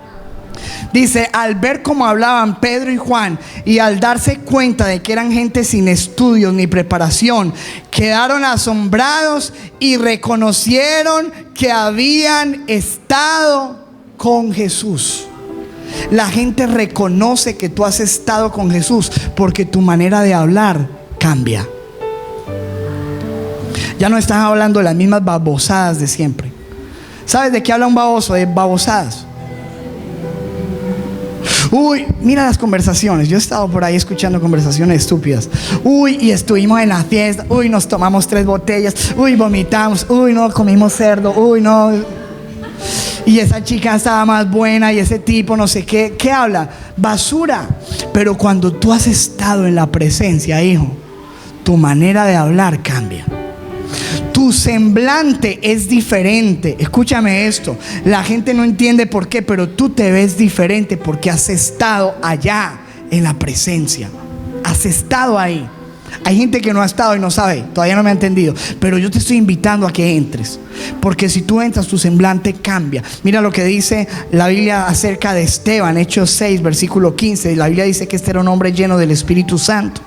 Dice: al ver cómo hablaban Pedro y Juan, y al darse cuenta de que eran gente sin estudios ni preparación, quedaron asombrados y reconocieron que habían estado con Jesús. La gente reconoce que tú has estado con Jesús porque tu manera de hablar cambia. Ya no estás hablando de las mismas babosadas de siempre. ¿Sabes de qué habla un baboso? De babosadas. Uy, mira las conversaciones. Yo he estado por ahí escuchando conversaciones estúpidas. Uy, y estuvimos en la fiesta. Uy, nos tomamos 3 botellas. Uy, vomitamos. Uy, no, comimos cerdo. Uy, no. Y esa chica estaba más buena y ese tipo no sé qué. ¿Qué habla? Basura. Pero cuando tú has estado en la presencia, hijo, tu manera de hablar cambia. Tu semblante es diferente. Escúchame esto. La gente no entiende por qué, pero tú te ves diferente porque has estado allá en la presencia. Has estado ahí. Hay gente que no ha estado y no sabe, todavía no me ha entendido. Pero yo te estoy invitando a que entres, porque si tú entras, tu semblante cambia. Mira lo que dice la Biblia acerca de Esteban, Hechos 6, versículo 15. La Biblia dice que este era un hombre lleno del Espíritu Santo.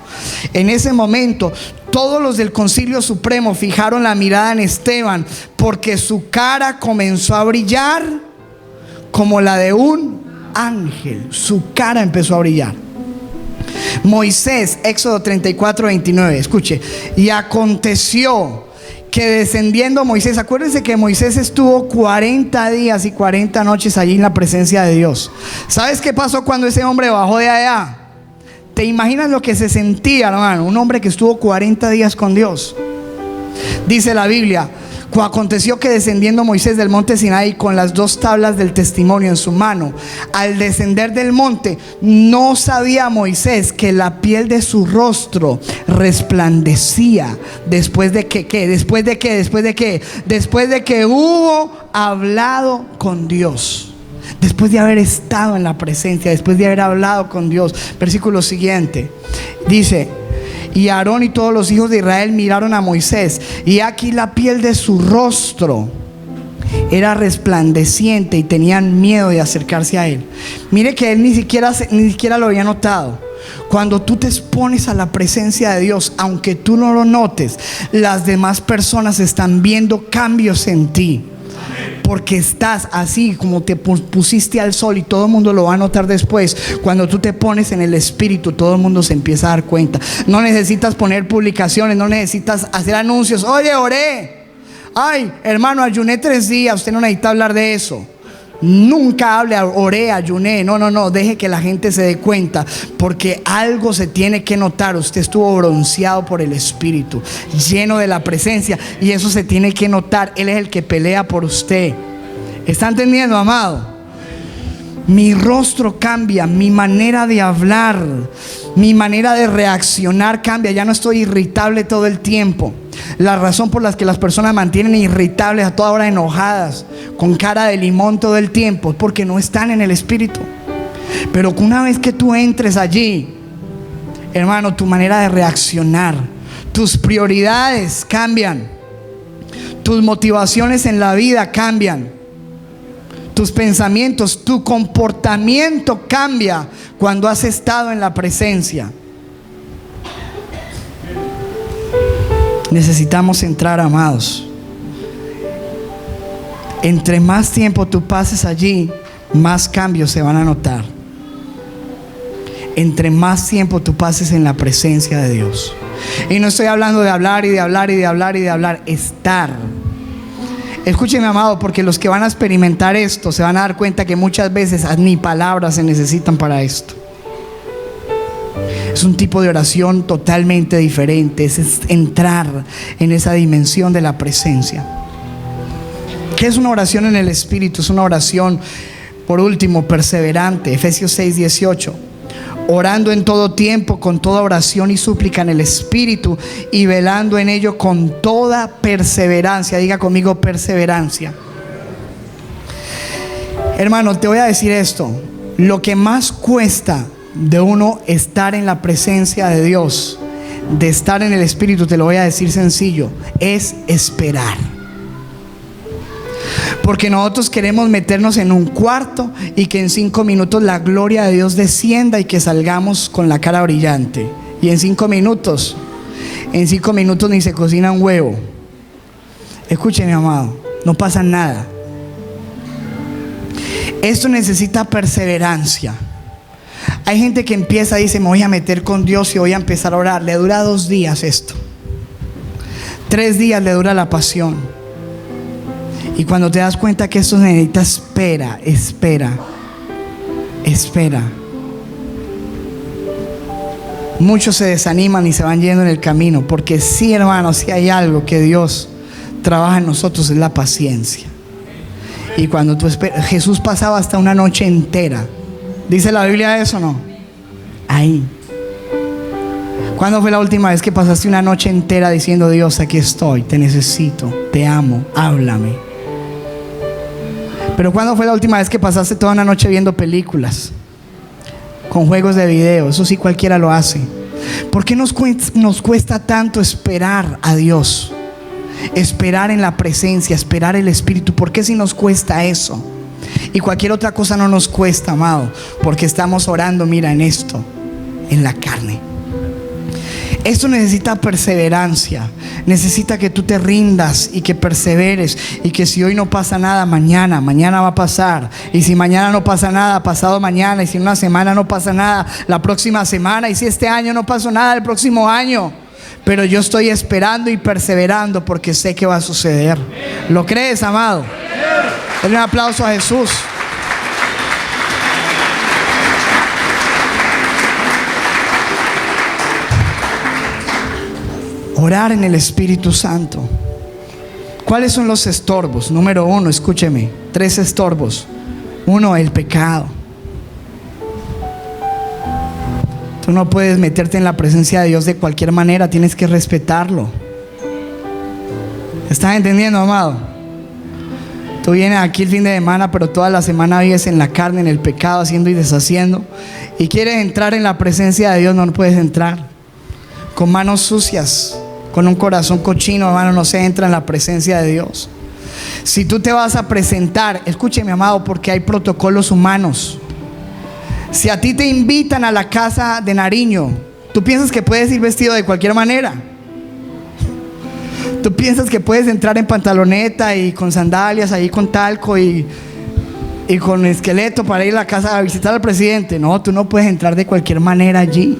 En ese momento, todos los del Concilio Supremo fijaron la mirada en Esteban, porque su cara comenzó a brillar como la de un ángel. Su cara empezó a brillar. Moisés, Éxodo 34:29, escuche. Y aconteció que descendiendo Moisés, acuérdense que Moisés estuvo 40 días y 40 noches allí en la presencia de Dios. ¿Sabes qué pasó cuando ese hombre bajó de allá? ¿Te imaginas lo que se sentía, hermano? Un hombre que estuvo 40 días con Dios. Dice la Biblia: aconteció que descendiendo Moisés del monte Sinaí con las 2 tablas del testimonio en su mano, al descender del monte, no sabía Moisés que la piel de su rostro resplandecía después de que hubo hablado con Dios. Después de haber estado en la presencia, después de haber hablado con Dios. Versículo siguiente dice: y Aarón y todos los hijos de Israel miraron a Moisés, y aquí la piel de su rostro era resplandeciente y tenían miedo de acercarse a él. Mire que él ni siquiera lo había notado. Cuando tú te expones a la presencia de Dios, aunque tú no lo notes, las demás personas están viendo cambios en ti. Porque estás así como te pusiste al sol, y todo el mundo lo va a notar después. Cuando tú te pones en el Espíritu, todo el mundo se empieza a dar cuenta. No necesitas poner publicaciones, no necesitas hacer anuncios. Oye, oré. Ay, hermano, ayuné 3 días. Usted no necesita hablar de eso. Nunca hable, oré, ayuné. No, deje que la gente se dé cuenta, porque algo se tiene que notar. Usted estuvo bronceado por el Espíritu, lleno de la presencia, y eso se tiene que notar. Él es el que pelea por usted. ¿Está entendiendo, amado? Mi rostro cambia, mi manera de hablar, mi manera de reaccionar cambia. Ya no estoy irritable todo el tiempo. La razón por la que las personas mantienen irritables a toda hora, enojadas, con cara de limón todo el tiempo, es porque no están en el Espíritu. Pero una vez que tú entres allí, hermano, tu manera de reaccionar, tus prioridades cambian, tus motivaciones en la vida cambian, tus pensamientos, tu comportamiento cambia cuando has estado en la presencia. Necesitamos entrar, amados. Entre más tiempo tú pases allí, más cambios se van a notar. Entre más tiempo tú pases en la presencia de Dios. Y no estoy hablando de hablar y de hablar y de hablar y de hablar, estar. Escúcheme, amado, porque los que van a experimentar esto se van a dar cuenta que muchas veces ni palabras se necesitan para esto. Es un tipo de oración totalmente diferente. Es entrar en esa dimensión de la presencia. ¿Qué es una oración en el Espíritu? Es una oración, por último, perseverante. Efesios 6:18. Orando en todo tiempo, con toda oración y súplica en el Espíritu, y velando en ello con toda perseverancia. Diga conmigo, perseverancia. Hermano, te voy a decir esto. Lo que más cuesta de uno estar en la presencia de Dios, de estar en el Espíritu, te lo voy a decir sencillo, es esperar. Porque nosotros queremos meternos en un cuarto y que en 5 minutos la gloria de Dios descienda y que salgamos con la cara brillante. Y en 5 minutos ni se cocina un huevo. Escúcheme, amado, no pasa nada. Esto necesita perseverancia. Hay gente que empieza, dice, me voy a meter con Dios y voy a empezar a orar. Le dura 2 días esto. 3 días le dura la pasión. Y cuando te das cuenta que esto necesita espera. Muchos se desaniman y se van yendo en el camino. Porque sí, hermano, sí hay algo que Dios trabaja en nosotros, es la paciencia. Y cuando tú esperas, Jesús pasaba hasta una noche entera. ¿Dice la Biblia eso o no? Ahí. ¿Cuándo fue la última vez que pasaste una noche entera diciendo, Dios, aquí estoy, te necesito, te amo, háblame? Pero ¿cuándo fue la última vez que pasaste toda una noche viendo películas, con juegos de video? Eso sí, cualquiera lo hace. ¿Por qué nos cuesta tanto esperar a Dios? Esperar en la presencia, esperar el Espíritu. ¿Por qué si nos cuesta eso? Y cualquier otra cosa no nos cuesta, amado, porque estamos orando, mira, en esto, en la carne. Esto necesita perseverancia. Necesita que tú te rindas y que perseveres. Y que si hoy no pasa nada, mañana va a pasar. Y si mañana no pasa nada, pasado mañana. Y si en una semana no pasa nada, la próxima semana. Y si este año no pasó nada, el próximo año. Pero yo estoy esperando y perseverando porque sé que va a suceder. ¿Lo crees, amado? Denle un aplauso a Jesús. Orar en el Espíritu Santo. ¿Cuáles son los estorbos? Número 1, escúcheme, 3 estorbos. 1, el pecado. Tú no puedes meterte en la presencia de Dios de cualquier manera, tienes que respetarlo. ¿Estás entendiendo, amado? Tú vienes aquí el fin de semana, pero toda la semana vives en la carne, en el pecado, haciendo y deshaciendo. Y quieres entrar en la presencia de Dios, no puedes entrar. Con manos sucias, con un corazón cochino, hermano, no se entra en la presencia de Dios. Si tú te vas a presentar, escúcheme, amado, porque hay protocolos humanos. Si a ti te invitan a la casa de Nariño, ¿tú piensas que puedes ir vestido de cualquier manera? ¿Tú piensas que puedes entrar en pantaloneta y con sandalias, ahí con talco y con esqueleto para ir a la casa a visitar al presidente? No, tú no puedes entrar de cualquier manera allí.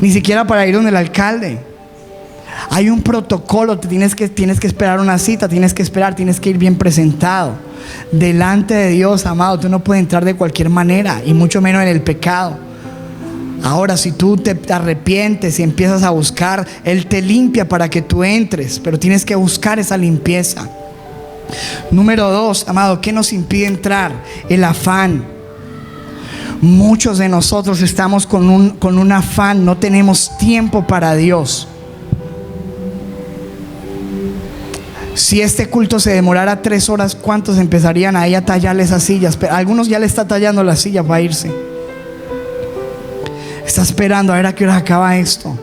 Ni siquiera para ir donde el alcalde. Hay un protocolo, tienes que esperar una cita, tienes que ir bien presentado delante de Dios, amado. Tú no puedes entrar de cualquier manera, y mucho menos en el pecado. Ahora, si tú te arrepientes y empiezas a buscar, Él te limpia para que tú entres, pero tienes que buscar esa limpieza. Número 2, amado, ¿qué nos impide entrar? El afán. Muchos de nosotros estamos con un afán, no tenemos tiempo para Dios. Si este culto se demorara 3 horas, ¿cuántos empezarían ahí a tallarle esas sillas? Pero algunos ya le está tallando la silla para irse. Está esperando a ver a qué hora acaba esto.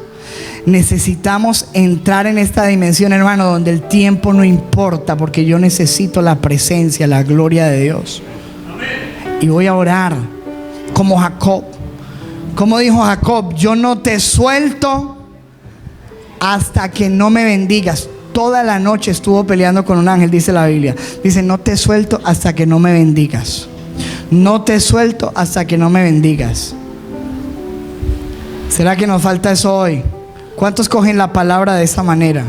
Necesitamos entrar en esta dimensión, hermano, donde el tiempo no importa, porque yo necesito la presencia, la gloria de Dios. Y voy a orar como Jacob. Como dijo Jacob: yo no te suelto hasta que no me bendigas. Toda la noche estuvo peleando con un ángel, dice la Biblia. Dice: no te suelto hasta que no me bendigas. No te suelto hasta que no me bendigas. ¿Será que nos falta eso hoy? ¿Cuántos cogen la palabra de esa manera?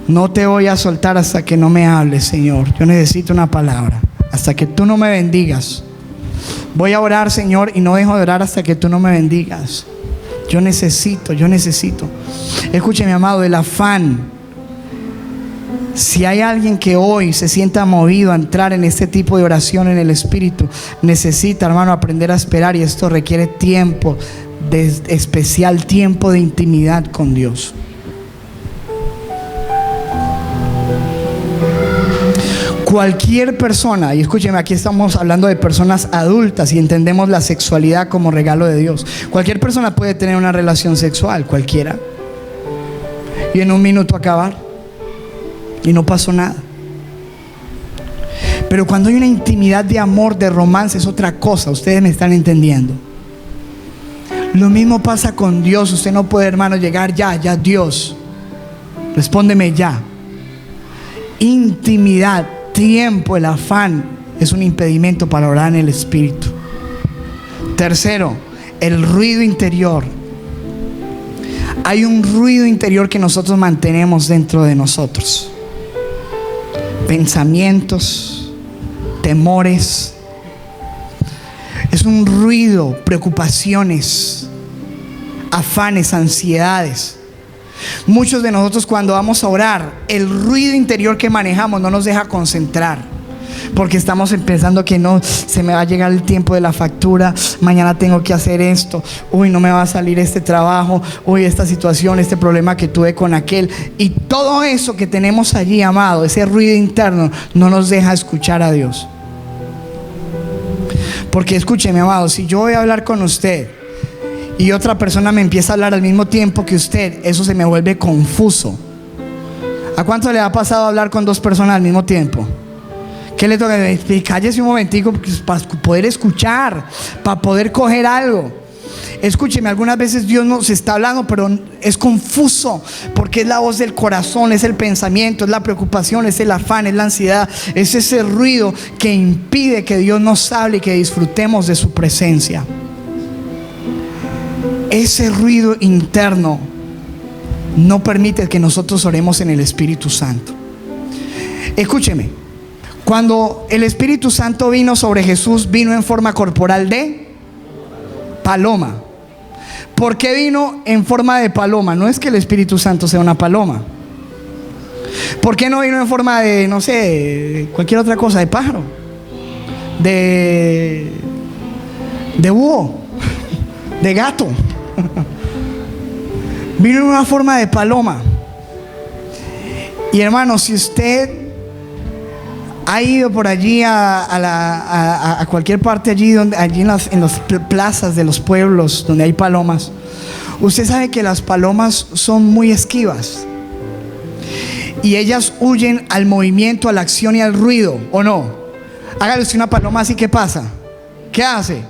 No te voy a soltar hasta que no me hables, Señor. Yo necesito una palabra. Hasta que tú no me bendigas. Voy a orar, Señor, y no dejo de orar hasta que tú no me bendigas. Yo necesito. Escúcheme, amado, el afán. Si hay alguien que hoy se sienta movido a entrar en este tipo de oración en el Espíritu, necesita, hermano, aprender a esperar. Y esto requiere tiempo de especial, tiempo de intimidad con Dios. Cualquier persona, y escúcheme, aquí estamos hablando de personas adultas y entendemos la sexualidad como regalo de Dios. Cualquier persona puede tener una relación sexual, cualquiera, y en un minuto acabar y no pasó nada. Pero cuando hay una intimidad de amor, de romance, es otra cosa. Ustedes me están entendiendo. Lo mismo pasa con Dios. Usted no puede, hermano, llegar ya Dios, respóndeme ya. Intimidad, tiempo, el afán es un impedimento para orar en el Espíritu. Tercero, el ruido interior. Hay un ruido interior que nosotros mantenemos dentro de nosotros. Pensamientos, temores. Es un ruido, preocupaciones, afanes, ansiedades. Muchos de nosotros, cuando vamos a orar, el ruido interior que manejamos no nos deja concentrar, porque estamos pensando que no, se me va a llegar el tiempo de la factura, mañana tengo que hacer esto, uy, no me va a salir este trabajo, uy, esta situación, este problema que tuve con aquel. Y todo eso que tenemos allí, amado, ese ruido interno, no nos deja escuchar a Dios. Porque escúcheme, amado, si yo voy a hablar con usted y otra persona me empieza a hablar al mismo tiempo que usted, eso se me vuelve confuso. ¿A cuánto le ha pasado hablar con 2 personas al mismo tiempo? ¿Qué le toca? Cállese un momentico para poder escuchar, para poder coger algo. Escúcheme, algunas veces Dios nos está hablando, pero es confuso, porque es la voz del corazón, es el pensamiento, es la preocupación, es el afán, es la ansiedad, es ese ruido que impide que Dios nos hable y que disfrutemos de su presencia. Ese ruido interno no permite que nosotros oremos en el Espíritu Santo. Escúcheme, cuando el Espíritu Santo vino sobre Jesús, vino en forma corporal de paloma. ¿Por qué vino en forma de paloma? No es que el Espíritu Santo sea una paloma. ¿Por qué no vino en forma de, no sé, cualquier otra cosa, de pájaro, de búho, de gato? Vino en una forma de paloma. Y hermano, si usted ha ido por allí a cualquier parte allí en las plazas de los pueblos donde hay palomas, usted sabe que las palomas son muy esquivas y ellas huyen al movimiento, a la acción y al ruido, ¿o no? Hágale usted una paloma así, ¿qué pasa? ¿Qué hace?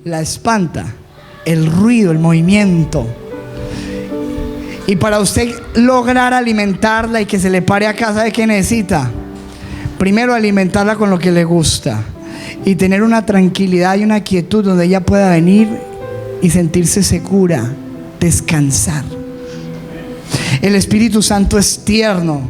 La espanta, el ruido, el movimiento. Y para usted lograr alimentarla y que se le pare acá, ¿sabe qué necesita? Primero, alimentarla con lo que le gusta y tener una tranquilidad y una quietud donde ella pueda venir y sentirse segura, descansar. El Espíritu Santo es tierno.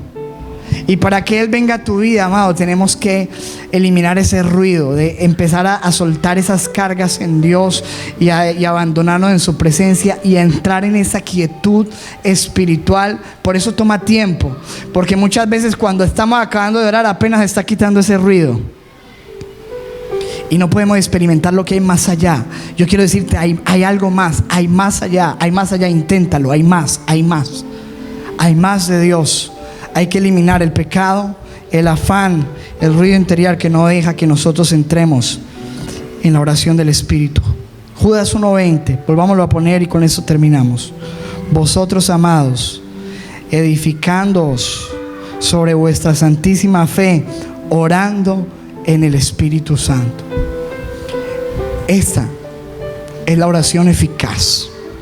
Y para que Él venga a tu vida, amado, tenemos que eliminar ese ruido, de empezar a soltar esas cargas en Dios y abandonarnos en su presencia y a entrar en esa quietud espiritual. Por eso toma tiempo, porque muchas veces cuando estamos acabando de orar apenas está quitando ese ruido y no podemos experimentar lo que hay más allá. Yo quiero decirte, hay algo más, hay más allá, inténtalo, hay más de Dios. Hay que eliminar el pecado, el afán, el ruido interior que no deja que nosotros entremos en la oración del Espíritu. Judas 1:20, volvámoslo a poner y con eso terminamos. Vosotros, amados, edificándoos sobre vuestra santísima fe, orando en el Espíritu Santo. Esta es la oración eficaz.